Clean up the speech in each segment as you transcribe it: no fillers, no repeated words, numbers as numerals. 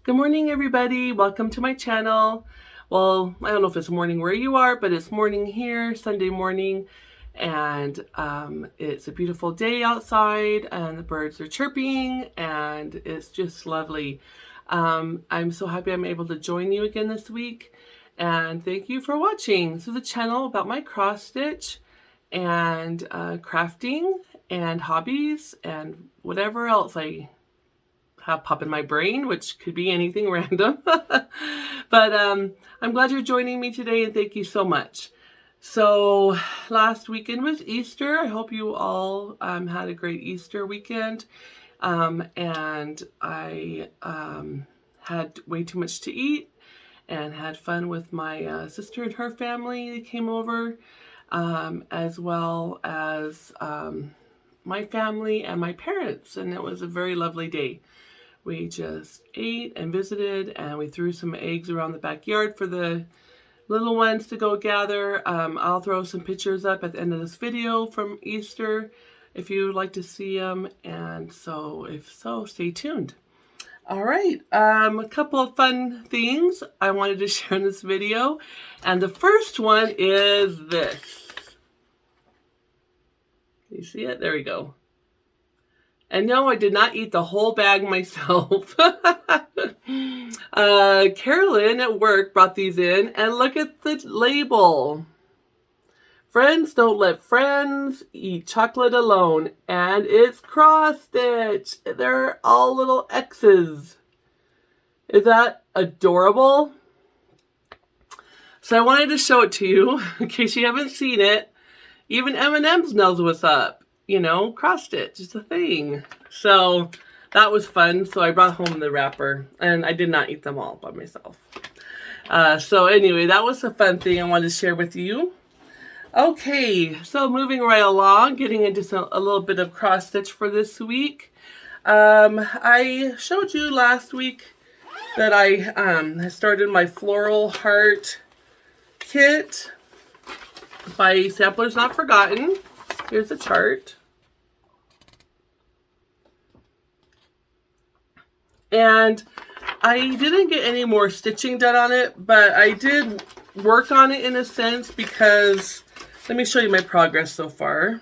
Good morning, everybody. Welcome to my channel. Well, I don't know if it's morning where you are, but it's morning here, Sunday morning, and it's a beautiful day outside, and the birds are chirping, and it's just lovely. I'm so happy I'm able to join you again this week, and thank you for watching. This is a channel about my cross stitch and crafting and hobbies and whatever else I have pop in my brain, which could be anything random. But I'm glad you're joining me today, and thank you so much. So last weekend was Easter. I hope you all had a great Easter weekend. And I had way too much to eat and had fun with my sister and her family that came over, as well as my family and my parents, and it was a very lovely day. We just ate and visited, and we threw some eggs around the backyard for the little ones to go gather. I'll throw some pictures up at the end of this video from Easter if you would like to see them, and so if so, stay tuned. All right, a couple of fun things I wanted to share in this video, and the first one is this. You see it? There we go. And no, I did not eat the whole bag myself. Carolyn at work brought these in, and look at the label. Friends don't let friends eat chocolate alone. And it's cross stitch. They're all little X's. Is that adorable? So I wanted to show it to you in case you haven't seen it. Even M&M's knows what's up. You know, cross stitch is a thing. So that was fun. So I brought home the wrapper, and I did not eat them all by myself. So anyway, that was a fun thing I wanted to share with you. Okay, so moving right along, getting into a little bit of cross stitch for this week. I showed you last week that I started my floral heart kit by Samplers Not Forgotten. Here's the chart. And I didn't get any more stitching done on it, but I did work on it in a sense because, let me show you my progress so far.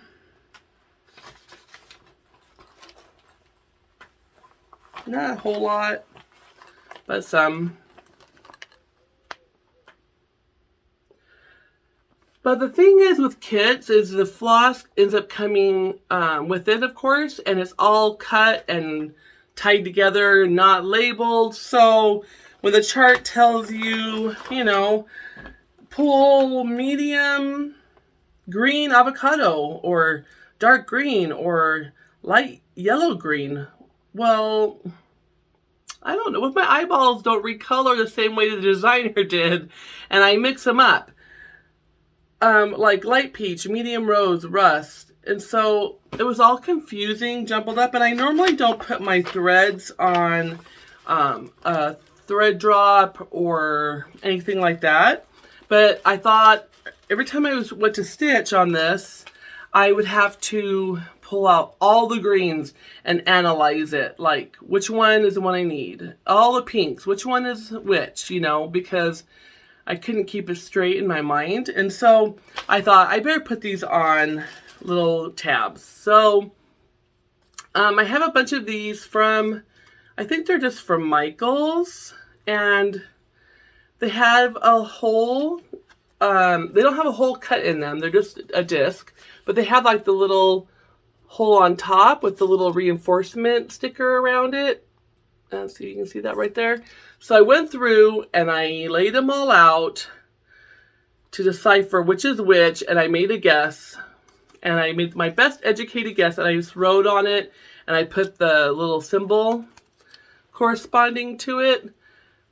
Not a whole lot, but some. But the thing is with kits is the floss ends up coming with it, of course, and it's all cut and tied together, not labeled. So when the chart tells you, you know, pull medium green avocado or dark green or light yellow green, well, I don't know. If my eyeballs don't recolor the same way the designer did, and I mix them up. Like light peach, medium rose, rust. And so it was all confusing, jumbled up. And I normally don't put my threads on a thread drop or anything like that. But I thought every time I went to stitch on this, I would have to pull out all the greens and analyze it. Like, which one is the one I need? All the pinks, which one is which, you know, because I couldn't keep it straight in my mind. And so I thought I better put these on little tabs. So I have a bunch of these from, I think they're just from Michael's, and they have a hole. They don't have a hole cut in them. They're just a disc, but they have like the little hole on top with the little reinforcement sticker around it. So you can see that right there. So I went through and I laid them all out to decipher which is which, and I made a guess. And I made my best educated guess, and I just wrote on it, and I put the little symbol corresponding to it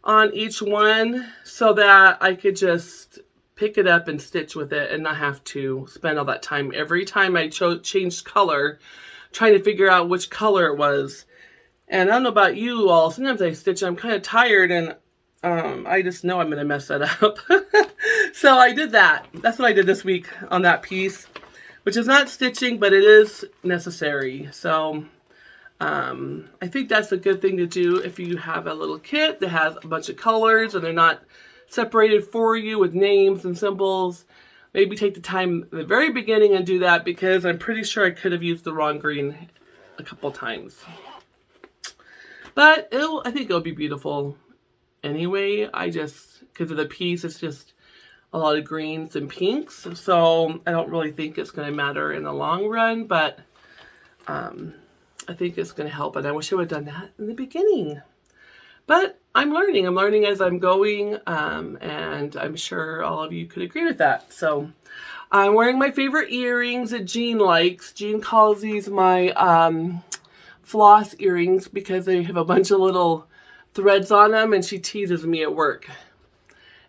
on each one so that I could just pick it up and stitch with it and not have to spend all that time every time I changed color trying to figure out which color it was. And I don't know about you all, sometimes I stitch, I'm kind of tired, and I just know I'm going to mess that up. So I did that. That's what I did this week on that piece, which is not stitching, but it is necessary. So I think that's a good thing to do if you have a little kit that has a bunch of colors and they're not separated for you with names and symbols. Maybe take the time at the very beginning and do that, because I'm pretty sure I could have used the wrong green a couple times. But I think it'll be beautiful anyway. Because of the piece, it's just a lot of greens and pinks. So I don't really think it's going to matter in the long run, but I think it's going to help, and I wish I would have done that in the beginning. But I'm learning. I'm learning as I'm going, and I'm sure all of you could agree with that. So I'm wearing my favorite earrings that Jean likes. Jean calls these my floss earrings because they have a bunch of little threads on them, and she teases me at work.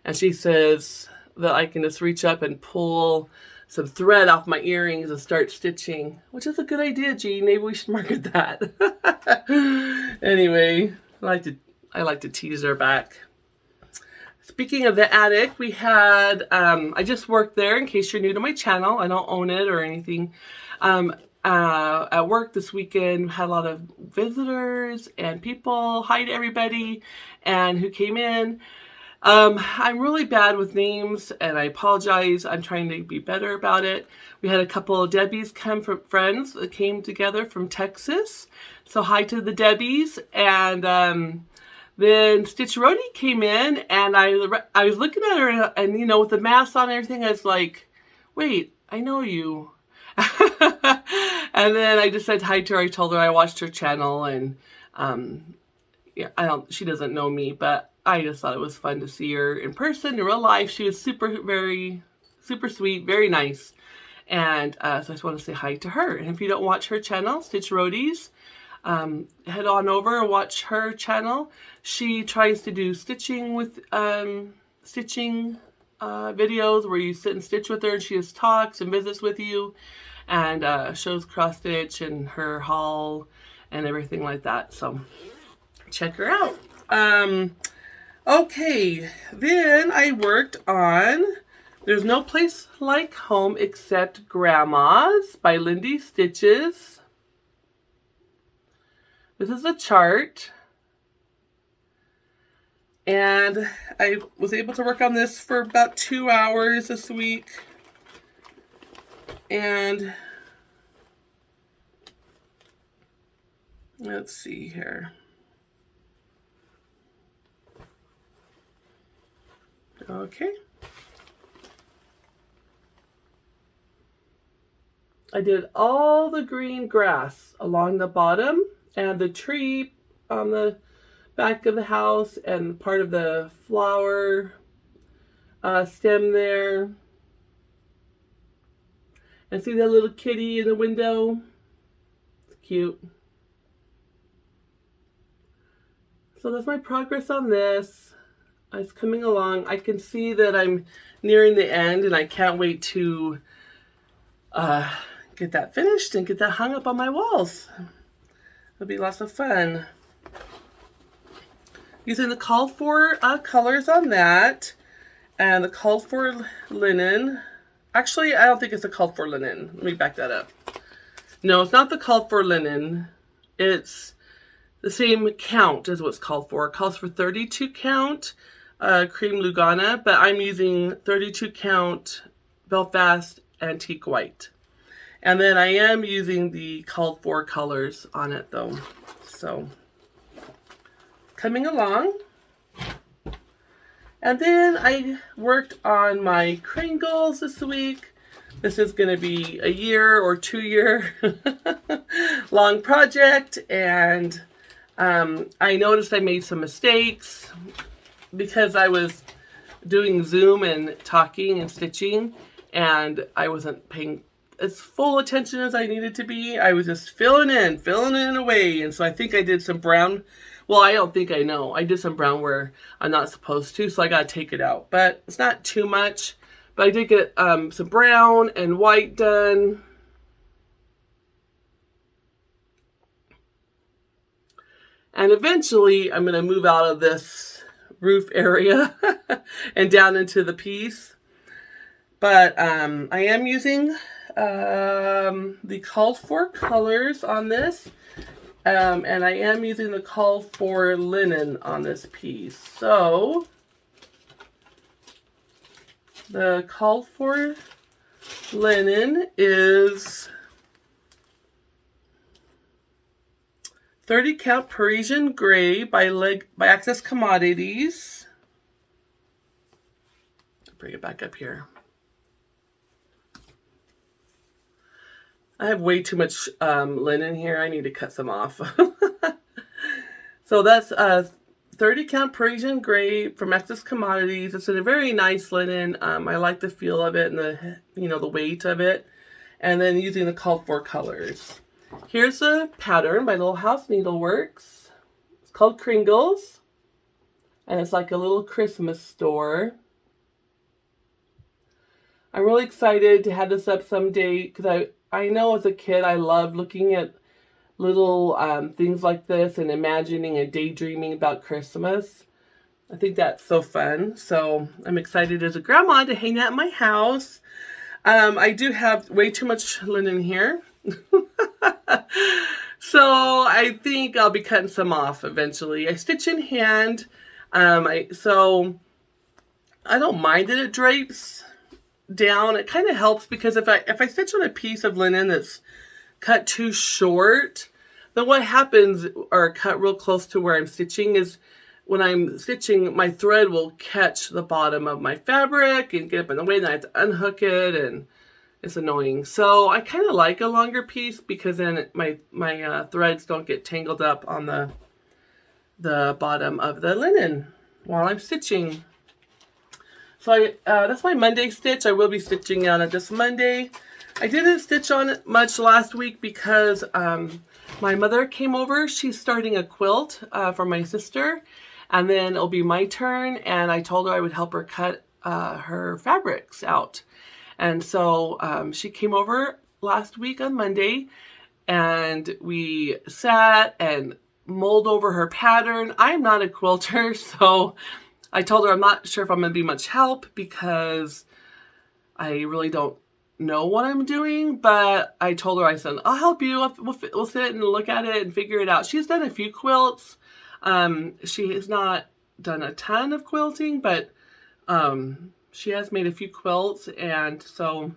And she says that I can just reach up and pull some thread off my earrings and start stitching, which is a good idea, Jean. Maybe we should market that. Anyway, I like to tease her back. Speaking of the attic, we had, I just worked there. In case you're new to my channel, I don't own it or anything. At work this weekend, had a lot of visitors and people. Hi to everybody and who came in. I'm really bad with names, and I apologize. I'm trying to be better about it. We had a couple of Debbies come from friends that came together from Texas. So hi to the Debbies. And then Stitch Rody came in, and I was looking at her, and you know, with the mask on and everything, I was like, wait, I know you. And then I just said hi to her. I told her I watched her channel, and yeah, she doesn't know me, but I just thought it was fun to see her in person, in real life. She was super sweet, very nice. And so I just want to say hi to her. And if you don't watch her channel, Stitch Rodies, head on over and watch her channel. She tries to do stitching with stitching videos where you sit and stitch with her, and she just talks and visits with you, and shows cross stitch and her haul and everything like that. So check her out. Okay, then I worked on There's No Place Like Home Except Grandma's by Lindy Stitches. This is a chart. And I was able to work on this for about 2 hours this week. And let's see here. Okay. I did all the green grass along the bottom and the tree on the back of the house and part of the flower stem there. And see that little kitty in the window? It's cute. So that's my progress on this. It's coming along. I can see that I'm nearing the end, and I can't wait to get that finished and get that hung up on my walls. It'll be lots of fun. Using the called for colors on that, and the called for linen. Actually, I don't think it's a called for linen. Let me back that up. No, it's not the called for linen. It's the same count as what's called for. It calls for 32 count cream Lugana, but I'm using 32 count Belfast Antique White. And then I am using the called for colors on it though. So, coming along. And then I worked on my Kringles this week. This is going to be a year or 2 year long project. And I noticed I made some mistakes because I was doing Zoom and talking and stitching, and I wasn't paying as full attention as I needed to be. I was just filling in away. And so I think I did some brown. Well, I don't think I know. I did some brown where I'm not supposed to, so I got to take it out. But it's not too much. But I did get some brown and white done. And eventually, I'm going to move out of this roof area and down into the piece. But I am using the called for colors on this. And I am using the call for linen on this piece. So the call for linen is 30 count Parisian Gray by Access Commodities. Bring it back up here. I have way too much linen here. I need to cut some off. So that's 30 count Parisian Gray from Access Commodities. It's in a very nice linen. I like the feel of it and the weight of it. And then using the called for colors. Here's a pattern by Little House Needleworks. It's called Kringles. And it's like a little Christmas store. I'm really excited to have this up someday because I know as a kid I loved looking at little things like this and imagining and daydreaming about Christmas. I think that's so fun. So I'm excited as a grandma to hang that in my house. I do have way too much linen here. So I think I'll be cutting some off eventually. I stitch in hand. So I don't mind that it drapes down. It kind of helps because if I stitch on a piece of linen that's cut too short, then what happens, or cut real close to where I'm stitching, is when I'm stitching, my thread will catch the bottom of my fabric and get up in the way, and I have to unhook it, and it's annoying. So I kind of like a longer piece because then my threads don't get tangled up on the bottom of the linen while I'm stitching. So that's my Monday stitch. I will be stitching on it this Monday. I didn't stitch on it much last week because my mother came over. She's starting a quilt for my sister, and then it'll be my turn, and I told her I would help her cut her fabrics out. And so she came over last week on Monday, and we sat and mulled over her pattern. I'm not a quilter, so I told her I'm not sure if I'm going to be much help because I really don't know what I'm doing, but I told her, I said, I'll help you. We'll sit and look at it and figure it out. She's done a few quilts. She has not done a ton of quilting, but she has made a few quilts, and so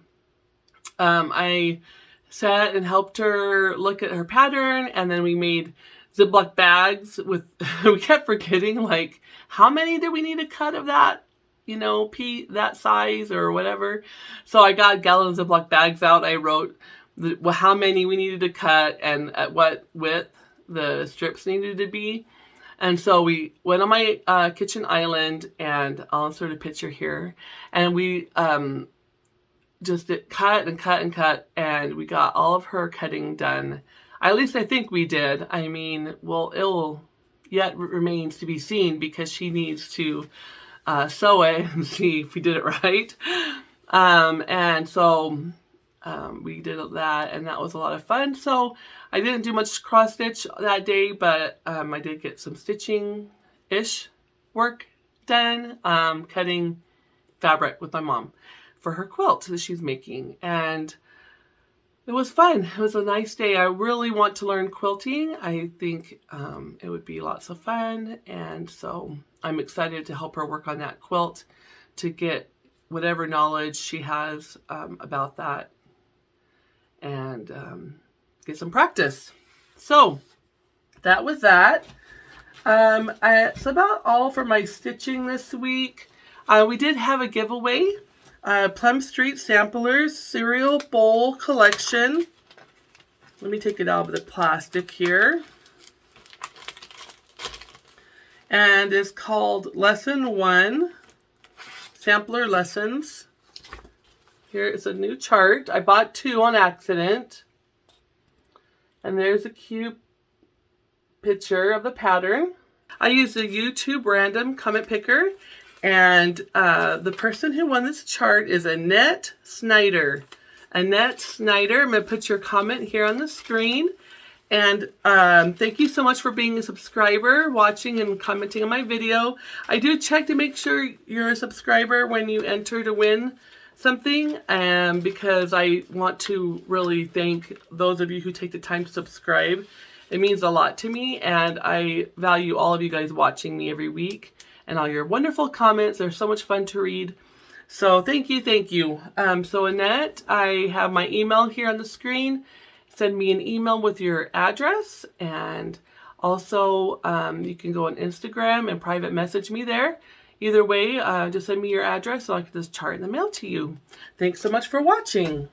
I sat and helped her look at her pattern, and then we made Ziploc bags with, we kept forgetting, like, how many did we need to cut of that, that size or whatever. So I got gallon Ziploc bags out. I wrote how many we needed to cut and at what width the strips needed to be. And so we went on my kitchen island, and I'll insert a picture here. And we just did cut and cut and cut, and we got all of her cutting done. At least I think we did. I mean, well, it'll yet remains to be seen because she needs to sew it and see if we did it right. And so we did that, and that was a lot of fun. So I didn't do much cross stitch that day, but I did get some stitching-ish work done, cutting fabric with my mom for her quilt that she's making. And it was fun. It was a nice day. I really want to learn quilting. I think it would be lots of fun. And so I'm excited to help her work on that quilt to get whatever knowledge she has about that and get some practice. So that was that. It's about all for my stitching this week. We did have a giveaway. Plum Street Samplers Cereal Bowl Collection. Let me take it out of the plastic here. And it's called Lesson 1, Sampler Lessons. Here is a new chart. I bought 2 on accident. And there's a cute picture of the pattern. I used a YouTube random comment picker. And the person who won this chart is Annette Snyder. Annette Snyder, I'm going to put your comment here on the screen. And thank you so much for being a subscriber, watching and commenting on my video. I do check to make sure you're a subscriber when you enter to win something, because I want to really thank those of you who take the time to subscribe It means a lot to me, and I value all of you guys watching me every week and all your wonderful comments. They're so much fun to read. So thank you, thank you. So Annette, I have my email here on the screen. Send me an email with your address, and also you can go on Instagram and private message me there. Either way, just send me your address so I can just chart in the mail to you. Thanks so much for watching.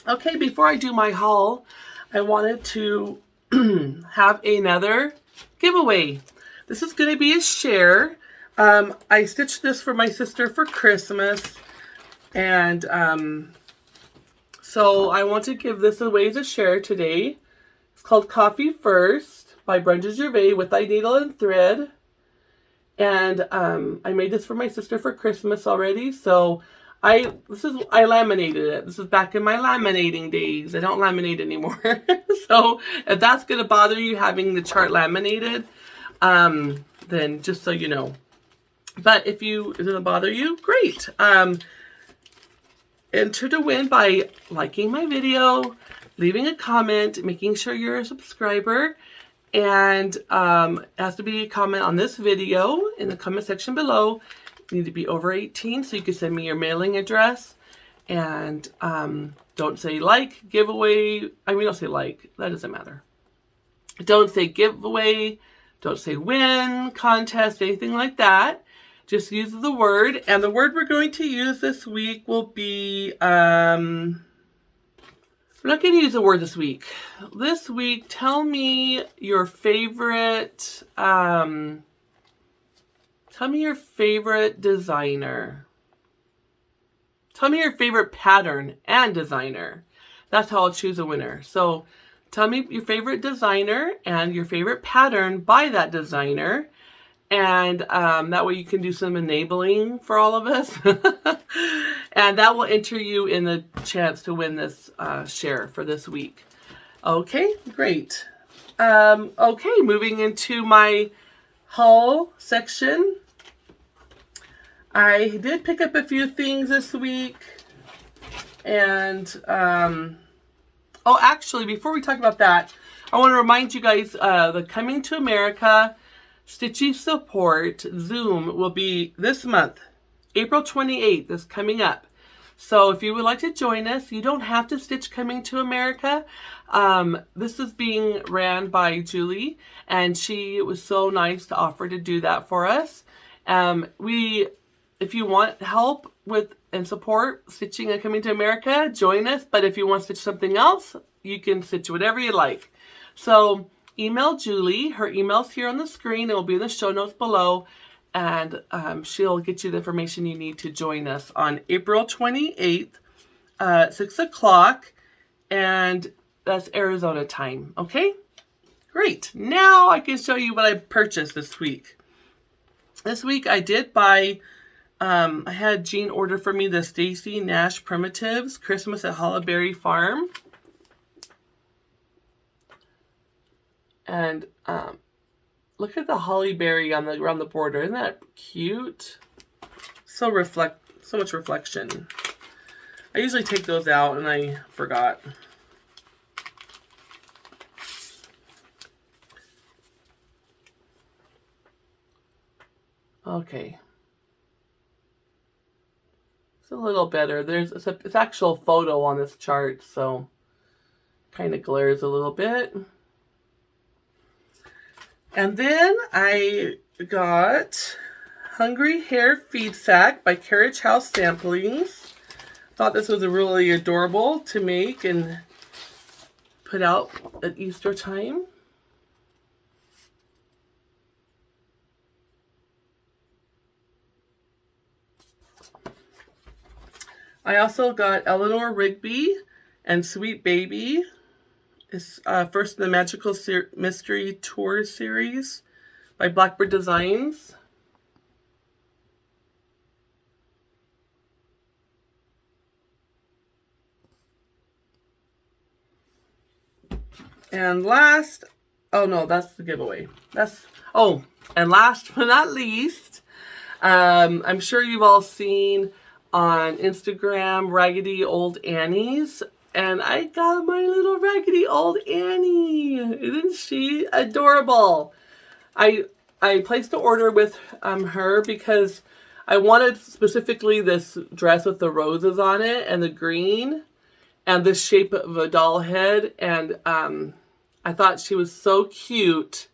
Okay, before I do my haul, I wanted to have another giveaway. This is going to be a share. I stitched this for my sister for Christmas, and so I want to give this away as a share today. It's called Coffee First by Brenda Gervais with I Needle and Thread. And I made this for my sister for Christmas already. So I laminated it. This is back in my laminating days. I don't laminate anymore. So if that's going to bother you having the chart laminated, then just so you know. But if it doesn't bother you, great. Enter to win by liking my video, leaving a comment, making sure you're a subscriber, and it has to be a comment on this video in the comment section below. You need to be over 18, so you can send me your mailing address. And don't say like, giveaway. I mean, don't say like. That doesn't matter. Don't say giveaway. Don't say win, contest, anything like that. Just use the word. And the word we're going to use this week will be... we're not going to use a word this week. This week, tell me your favorite... tell me your favorite designer. Tell me your favorite pattern and designer. That's how I'll choose a winner. So tell me your favorite designer and your favorite pattern by that designer. And that way you can do some enabling for all of us. And that will enter you in the chance to win this share for this week. Okay, great. Okay, moving into my haul section. I did pick up a few things this week. And, oh, actually, before we talk about that, I want to remind you guys the Coming to America Stitchy Support Zoom will be this month, April 28th, is coming up. So if you would like to join us, you don't have to stitch Coming to America. This is being ran by Julie, and she was so nice to offer to do that for us. If you want help with and support stitching and Coming to America, join us. But if you want to stitch something else, you can stitch whatever you like. So email Julie. Her email's here on the screen. It will be in the show notes below. And she'll get you the information you need to join us on April 28th, 6 o'clock. And that's Arizona time. Okay? Great. Now I can show you what I purchased this week. This week I did buy... I had Jean order for me the Stacy Nash Primitives Christmas at Hollyberry Farm. And look at the hollyberry around the border. Isn't that cute? So much reflection. I usually take those out and I forgot. Okay. It's a little better. It's actual photo on this chart, so kind of glares a little bit. And then I got Hungry Hare Feed Sack by Carriage House Samplings. Thought this was really adorable to make and put out at Easter time. I also got Eleanor Rigby and Sweet Baby. It's first in the Magical Mystery Tour series by Blackbird Designs. And last, oh no, that's the giveaway. And last but not least, I'm sure you've all seen on Instagram, Raggedy Old Annie's And I got my little raggedy old Annie. Isn't she adorable? I placed the order with her because I wanted specifically this dress with the roses on it and the green and this shape of a doll head. And I thought she was so cute.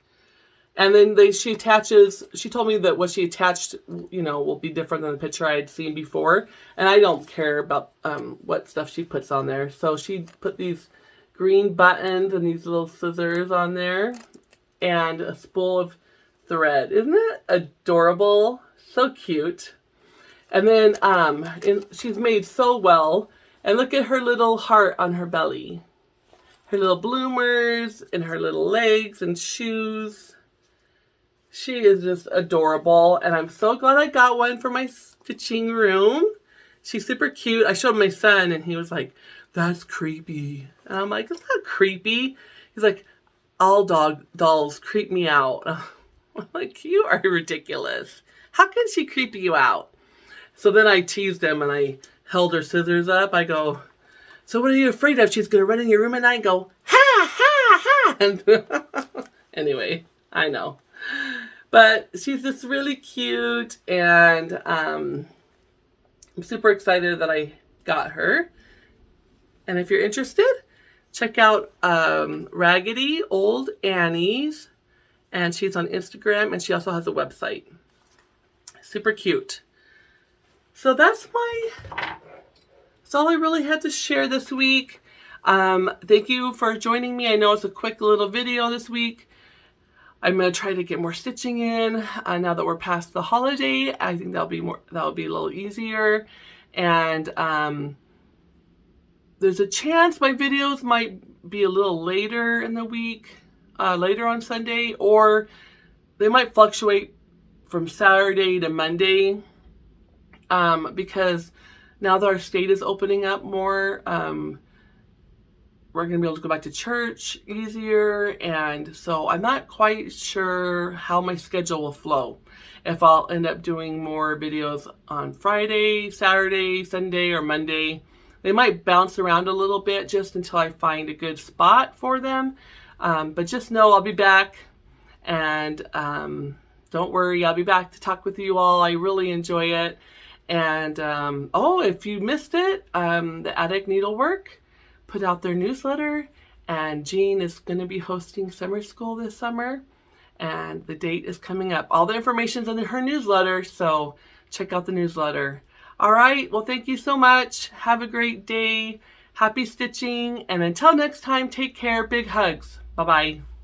And then she told me that what she attached, will be different than the picture I had seen before. And I don't care about what stuff she puts on there. So she put these green buttons and these little scissors on there and a spool of thread. Isn't it adorable? So cute. And then she's made so well. And look at her little heart on her belly. Her little bloomers and her little legs and shoes. She is just adorable. And I'm so glad I got one for my stitching room. She's super cute. I showed my son and he was like, that's creepy. And I'm like, it's not creepy. He's like, all dolls creep me out. I'm like, you are ridiculous. How can she creep you out? So then I teased him and I held her scissors up. I go, so what are you afraid of? She's going to run in your room at night and go, ha, ha, ha. And anyway, I know. But she's just really cute. And I'm super excited that I got her. And if you're interested, check out Raggedy Old Annie's. And she's on Instagram. And she also has a website. Super cute. So that's all I really had to share this week. Thank you for joining me. I know it's a quick little video this week. I'm going to try to get more stitching in now that we're past the holiday. I think that'll be a little easier. And there's a chance my videos might be a little later in the week, later on Sunday, or they might fluctuate from Saturday to Monday. Because now that our state is opening up more, we're going to be able to go back to church easier. And so I'm not quite sure how my schedule will flow. If I'll end up doing more videos on Friday, Saturday, Sunday, or Monday. They might bounce around a little bit just until I find a good spot for them. But just know I'll be back. And don't worry, I'll be back to talk with you all. I really enjoy it. And, if you missed it, the Attic Needlework put out their newsletter, and Jean is going to be hosting summer school this summer, and the date is coming up. All the information's in her newsletter, so check out the newsletter. All right, well, thank you so much. Have a great day. Happy stitching, and until next time, take care. Big hugs. Bye-bye.